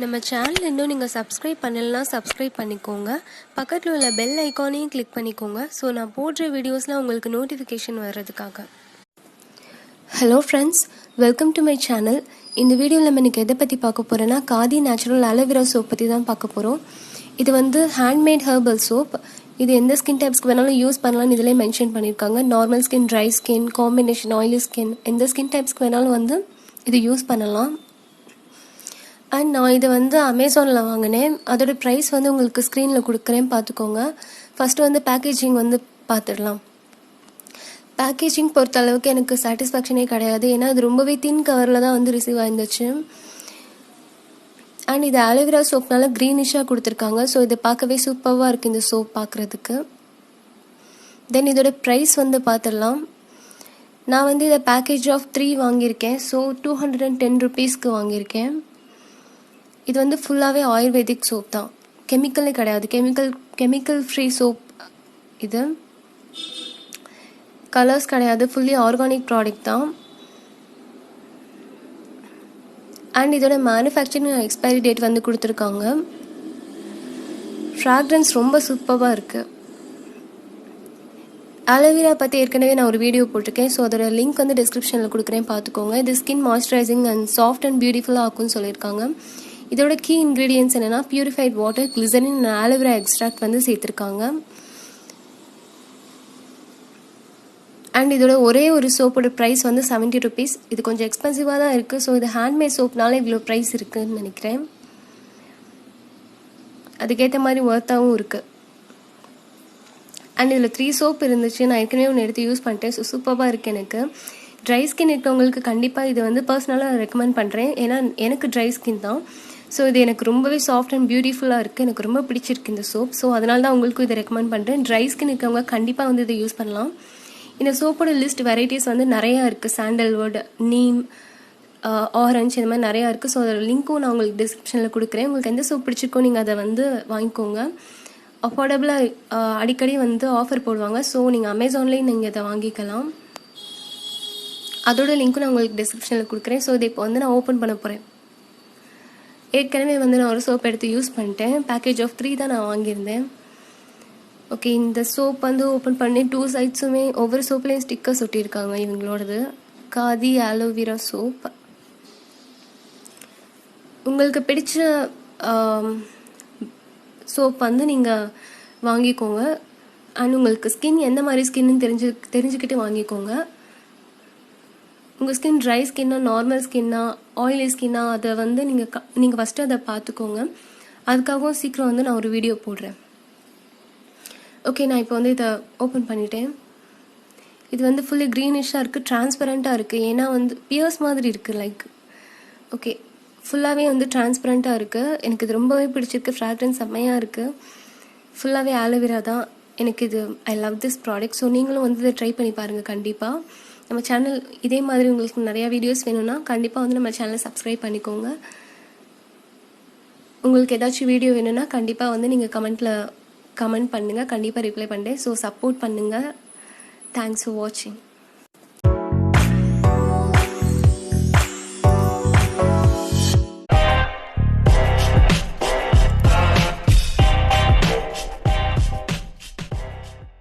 நம்ம சேனல் இன்னும் நீங்கள் சப்ஸ்கிரைப் பண்ணலைன்னா சப்ஸ்கிரைப் பண்ணிக்கோங்க. பக்கத்தில் உள்ள பெல் ஐக்கானையும் கிளிக் பண்ணிக்கோங்க. ஸோ நான் போடுற வீடியோஸ்லாம் உங்களுக்கு நோட்டிஃபிகேஷன் வர்றதுக்காக. Hello friends, welcome to my channel. இந்த வீடியோவில் நம்ம இன்றைக்கி எதை பற்றி பார்க்க போகிறோன்னா காதி நேச்சுரல் அலோவேரா சோப் பற்றி தான் பார்க்க போகிறோம். இது வந்து ஹேண்ட்மேட் ஹெர்பல் சோப். இது எந்த ஸ்கின் டைப்ஸ்க்கு வேணாலும் யூஸ் பண்ணலாம்னு இதிலே மென்ஷன் பண்ணியிருக்காங்க. Normal skin, dry skin, combination oily skin, எந்த ஸ்கின் டைப்ஸ்க்கு வேணாலும் வந்து இது யூஸ் பண்ணலாம். அண்ட் நான் இதை வந்து அமேசானில் வாங்கினேன். அதோட ப்ரைஸ் வந்து உங்களுக்கு ஸ்க்ரீனில் கொடுக்குறேன், பார்த்துக்கோங்க. ஃபஸ்ட்டு வந்து பேக்கேஜிங் வந்து பார்த்துடலாம். பேக்கேஜிங் பொறுத்த அளவுக்கு எனக்கு சாட்டிஸ்ஃபேக்ஷனே கிடையாது. ஏன்னா அது ரொம்பவே தின் கவரில் தான் வந்து ரிசீவ் ஆயிருந்துச்சு. அண்ட் இது அலோவேரா சோப்னால க்ரீனிஷாக கொடுத்துருக்காங்க. ஸோ இதை பார்க்கவே சூப்பராக இருக்குது இந்த சோப் பார்க்குறதுக்கு. தென் இதோட ப்ரைஸ் வந்து பார்த்துடலாம். நான் வந்து இதை பேக்கேஜ் ஆஃப் 3 வாங்கியிருக்கேன். ஸோ 210 rupeesக்கு வாங்கியிருக்கேன். இது வந்து ஃபுல்லாகவே ஆயுர்வேதிக் சோப் தான், கெமிக்கலே கிடையாது. Chemical free soap. இது கலர்ஸ் கிடையாது, ஃபுல்லி ஆர்கானிக் ப்ராடக்ட் தான். அண்ட் இதோட மேனுஃபேக்சரிங் எக்ஸ்பைரி டேட் வந்து கொடுத்துருக்காங்க. ஃப்ராக்ரன்ஸ் ரொம்ப சூப்பராக இருக்குது. அலோவேரா பற்றி ஏற்கனவே நான் ஒரு வீடியோ போட்டிருக்கேன். ஸோ அதோட லிங்க் வந்து டிஸ்கிரிப்ஷனில் கொடுக்குறேன், பார்த்துக்கோங்க. இது skin moisturising and soft and பியூட்டிஃபுல்லாக ஆக்கும்னு சொல்லியிருக்காங்க. இதோட கீ இன்க்ரீடியன்ஸ் என்னென்னா purified water, glycerin and aloe vera extract வந்து சேர்த்துருக்காங்க. அண்ட் இதோட ஒரே ஒரு சோப்போட ப்ரைஸ் வந்து 70 rupees. இது கொஞ்சம் எக்ஸ்பென்சிவாக தான் இருக்குது. ஸோ இது ஹேண்ட்மேட் சோப்னால இவ்வளோ ப்ரைஸ் இருக்குதுன்னு நினைக்கிறேன். அதுக்கேற்ற மாதிரி ஒர்த்தாகவும் இருக்குது. அண்ட் இதில் 3 சோப் இருந்துச்சு. நான் ஏற்கனவே ஒன்று எடுத்து யூஸ் பண்ணிட்டேன். ஸோ சூப்பராக இருக்குது எனக்கு. ட்ரை ஸ்கின் இருக்கவங்களுக்கு கண்டிப்பாக இது வந்து பர்சனலாக ரெக்கமெண்ட் பண்ணுறேன். ஏன்னா எனக்கு ட்ரை ஸ்கின் தான். ஸோ இது எனக்கு ரொம்பவே சாஃப்ட் அண்ட் பியூட்டிஃபுல்லாக இருக்குது. எனக்கு ரொம்ப பிடிச்சிருக்கு இந்த சோப். ஸோ அதனால தான் உங்களுக்கும் இதை ரெக்கமெண்ட் பண்ணுறேன். ட்ரை ஸ்கின் இருக்கவங்க கண்டிப்பாக வந்து இதை யூஸ் பண்ணலாம். இந்த சோப்போட லிஸ்ட் வெரைட்டிஸ் வந்து நிறையா இருக்குது. சாண்டல்வுட், நீம், ஆரஞ்சு, இந்த மாதிரி நிறையா இருக்குது. ஸோ அதோட லிங்க்கும் நான் உங்களுக்கு டிஸ்கிரிப்ஷனில் கொடுக்குறேன். உங்களுக்கு எந்த சோப் பிடிச்சிருக்கோ நீங்கள் அதை வந்து வாங்கிக்கோங்க. அஃபோர்டபுளாக அடிக்கடி வந்து ஆஃபர் போடுவாங்க. ஸோ நீங்கள் அமேசான்லேயும் நீங்கள் இதை வாங்கிக்கலாம். அதோட லிங்க்கும் நான் உங்களுக்கு டிஸ்கிரிப்ஷனில் கொடுக்குறேன். ஸோ இதை இப்போ வந்து நான் ஓப்பன் பண்ண போகிறேன். ஏற்கனவே வந்து நான் ஒரு சோப் எடுத்து யூஸ் பண்ணிட்டேன். பேக்கேஜ் ஆஃப் 3 தான் நான் வாங்கியிருந்தேன். ஓகே, இந்த சோப் வந்து ஓப்பன் பண்ணி 2 சைட்ஸுமே ஒவ்வொரு சோப்லேயும் ஸ்டிக்கர்ஸ் ஒட்டியிருக்காங்க இவங்களோடது. Khadi aloe vera soap. உங்களுக்கு பிடிச்ச சோப் வந்து நீங்கள் வாங்கிக்கோங்க. அண்ட் உங்களுக்கு ஸ்கின் எந்த மாதிரி ஸ்கின்னு தெரிஞ்சுக்கிட்டு வாங்கிக்கோங்க. உங்கள் ஸ்கின் ட்ரை ஸ்கின்னா, நார்மல் ஸ்கின்னா, ஆயிலி ஸ்கின்னா, அதை வந்து நீங்கள் ஃபஸ்ட்டு அதை பார்த்துக்கோங்க. அதுக்காகவும் சீக்கிரம் வந்து நான் ஒரு வீடியோ போடுறேன். ஓகே, நான் இப்போ வந்து இதை ஓப்பன் பண்ணிட்டேன். இது வந்து ஃபுல்லி க்ரீனிஷாக இருக்குது, டிரான்ஸ்பரண்ட்டாக இருக்குது. ஏன்னா வந்து பியர்ஸ் மாதிரி இருக்குது லைக். ஓகே, ஃபுல்லாகவே வந்து டிரான்ஸ்பரண்ட்டாக இருக்குது. எனக்கு இது ரொம்பவே பிடிச்சிருக்கு. ஃப்ராக்ரன்ஸ் செம்மையாக இருக்குது. ஃபுல்லாகவே ஆலோவேரா தான். எனக்கு இது I love this product. So நீங்களும் வந்து இதை ட்ரை பண்ணி பாருங்கள் கண்டிப்பாக. நம்ம சேனல் இதே மாதிரி உங்களுக்கு நிறையா வீடியோஸ் வேணும்னா கண்டிப்பாக வந்து நம்ம சேனலை சப்ஸ்கிரைப் பண்ணிக்கோங்க. உங்களுக்கு ஏதாச்சும் வீடியோ வேணும்னா கண்டிப்பாக வந்து நீங்கள் கமெண்ட் பண்ணுங்கள். கண்டிப்பாக ரிப்ளை பண்ணுறேன். ஸோ சப்போர்ட் பண்ணுங்கள். தேங்க்ஸ் ஃபார் வாட்சிங்.